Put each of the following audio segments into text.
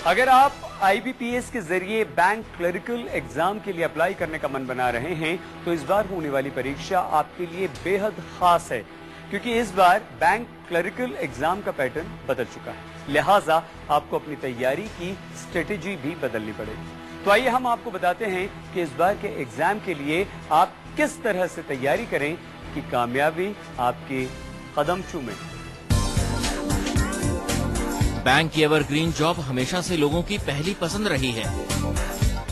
अगर आप IBPS के जरिए बैंक क्लरिकल एग्जाम के लिए अप्लाई करने का मन बना रहे हैं तो इस बार होने वाली परीक्षा आपके लिए बेहद खास है, क्योंकि इस बार बैंक क्लरिकल एग्जाम का पैटर्न बदल चुका है। लिहाजा आपको अपनी तैयारी की स्ट्रेटेजी भी बदलनी पड़ेगी। तो आइए हम आपको बताते हैं कि इस बार के एग्जाम के लिए आप किस तरह से तैयारी करें कि कामयाबी आपके कदम चूमे। बैंक की एवरग्रीन जॉब हमेशा से लोगों की पहली पसंद रही है।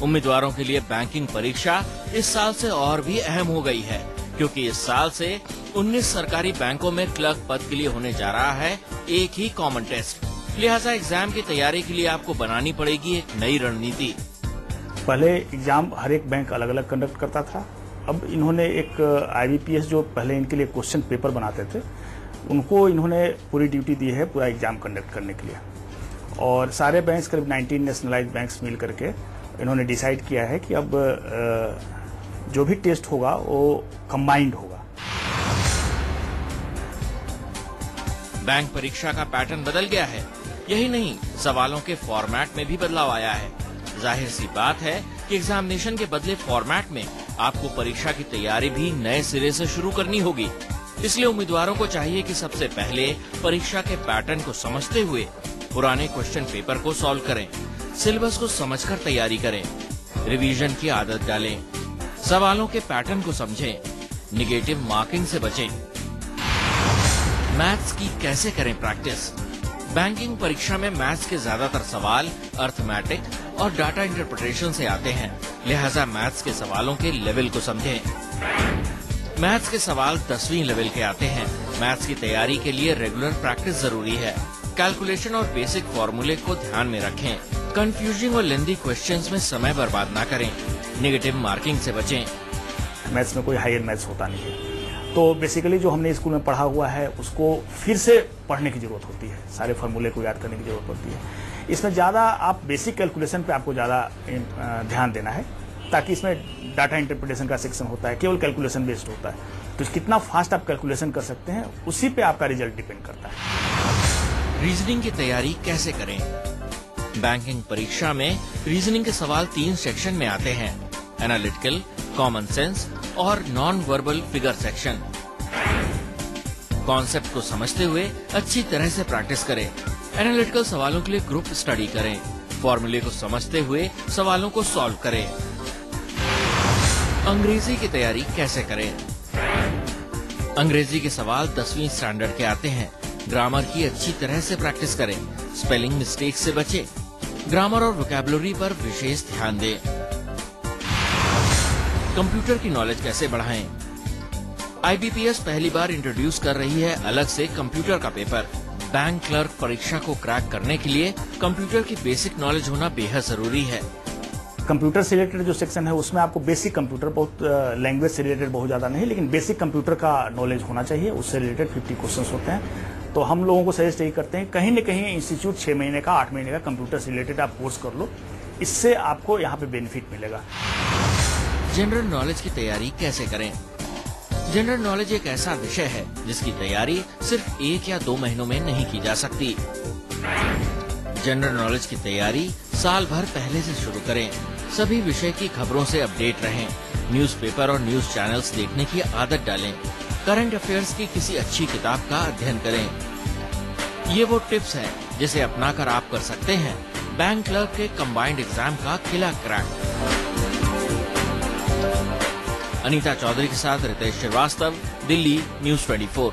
उम्मीदवारों के लिए बैंकिंग परीक्षा इस साल से और भी अहम हो गई है, क्योंकि इस साल से 19 सरकारी बैंकों में क्लर्क पद के लिए होने जा रहा है एक ही कॉमन टेस्ट। लिहाजा एग्जाम की तैयारी के लिए आपको बनानी पड़ेगी एक नई रणनीति। पहले एग्जाम हर एक बैंक अलग अलग कंडक्ट करता था। अब इन्होंने एक IBPS जो पहले इनके लिए क्वेश्चन पेपर बनाते थे, उनको इन्होंने पूरी ड्यूटी दी है पूरा एग्जाम कंडक्ट करने के लिए। और सारे बैंक्स करीब 19 नेशनलाइज्ड बैंक्स मिल करके इन्होंने डिसाइड किया है कि अब जो भी टेस्ट होगा वो कंबाइंड होगा। बैंक परीक्षा का पैटर्न बदल गया है। यही नहीं, सवालों के फॉर्मेट में भी बदलाव आया है। जाहिर सी बात है कि एग्जामिनेशन के बदले फॉर्मेट में आपको परीक्षा की तैयारी भी नए सिरे से शुरू करनी होगी। इसलिए उम्मीदवारों को चाहिए कि सबसे पहले परीक्षा के पैटर्न को समझते हुए पुराने क्वेश्चन पेपर को सॉल्व करें, सिलेबस को समझकर तैयारी करें, रिवीजन की आदत डालें, सवालों के पैटर्न को समझें, निगेटिव मार्किंग से बचें। मैथ्स की कैसे करें प्रैक्टिस। बैंकिंग परीक्षा में मैथ्स के ज्यादातर सवाल अर्थमेटिक और डाटा इंटरप्रिटेशन से आते हैं, लिहाजा मैथ्स के सवालों के लेवल को समझें। मैथ्स के सवाल 10वीं लेवल के आते हैं। मैथ्स की तैयारी के लिए रेगुलर प्रैक्टिस जरूरी है। कैलकुलेशन और बेसिक फॉर्मूले को ध्यान में रखें। कंफ्यूजिंग और लेंथी क्वेश्चंस में समय बर्बाद ना करें। नेगेटिव मार्किंग से बचें। मैथ्स में कोई हायर मैथ्स होता नहीं है, तो बेसिकली जो हमने स्कूल में पढ़ा हुआ है उसको फिर से पढ़ने की जरूरत होती है, सारे फॉर्मूले को याद करने की जरूरत होती है। इसमें ज्यादा आप बेसिक कैलकुलेशन पे आपको ज्यादा ध्यान देना है, ताकि इसमें डाटा इंटरप्रिटेशन का सेक्शन होता है, केवल कैलकुलेशन बेस्ड होता है। तो कितना फास्ट आप कैलकुलेशन कर सकते हैं उसी पे आपका रिजल्ट डिपेंड करता है। रीजनिंग की तैयारी कैसे करें। बैंकिंग परीक्षा में रीजनिंग के सवाल 3 सेक्शन में आते हैं: एनालिटिकल, कॉमन सेंस और non verbal figure section. Concept को समझते हुए अच्छी तरह से प्रैक्टिस करें। एनालिटिकल सवालों के लिए ग्रुप स्टडी करें। फॉर्मूले को समझते हुए सवालों को सॉल्व करें। अंग्रेजी की तैयारी कैसे करें। अंग्रेजी के सवाल 10वीं स्टैंडर्ड के आते हैं। ग्रामर की अच्छी तरह से प्रैक्टिस करें। स्पेलिंग मिस्टेक से बचें। ग्रामर और वोकैबुलरी पर विशेष ध्यान दें। कंप्यूटर की नॉलेज कैसे बढ़ाएं। IBPS पहली बार इंट्रोड्यूस कर रही है अलग से कंप्यूटर का पेपर। बैंक क्लर्क परीक्षा को क्रैक करने के लिए कंप्यूटर की बेसिक नॉलेज होना बेहद जरूरी है। कंप्यूटर से रिलेटेड जो सेक्शन है उसमें आपको बेसिक कंप्यूटर, बहुत लैंग्वेज से रिलेटेड बहुत ज्यादा नहीं, लेकिन बेसिक कंप्यूटर का नॉलेज होना चाहिए। उससे रिलेटेड 50 क्वेश्चंस होते हैं। तो हम लोगों को सजेस्ट यही करते हैं, कहीं न कहीं इंस्टीट्यूट 6 महीने का 8 महीने का कंप्यूटर से रिलेटेड आप कोर्स कर लो, इससे आपको यहाँ पे बेनिफिट मिलेगा। जनरल नॉलेज की तैयारी कैसे करें। जनरल नॉलेज एक ऐसा विषय है जिसकी तैयारी सिर्फ 1 या 2 महीनों में नहीं की जा सकती। जनरल नॉलेज की तैयारी साल भर पहले से शुरू करें। सभी विषय की खबरों से अपडेट रहें। न्यूज़पेपर और न्यूज चैनल्स देखने की आदत डालें। करंट अफेयर्स की किसी अच्छी किताब का अध्ययन करें। ये वो टिप्स हैं जिसे अपनाकर आप कर सकते हैं बैंक क्लर्क के कंबाइंड एग्जाम का किला क्रैक। अनीता चौधरी के साथ रितेश श्रीवास्तव, दिल्ली, न्यूज़ 24।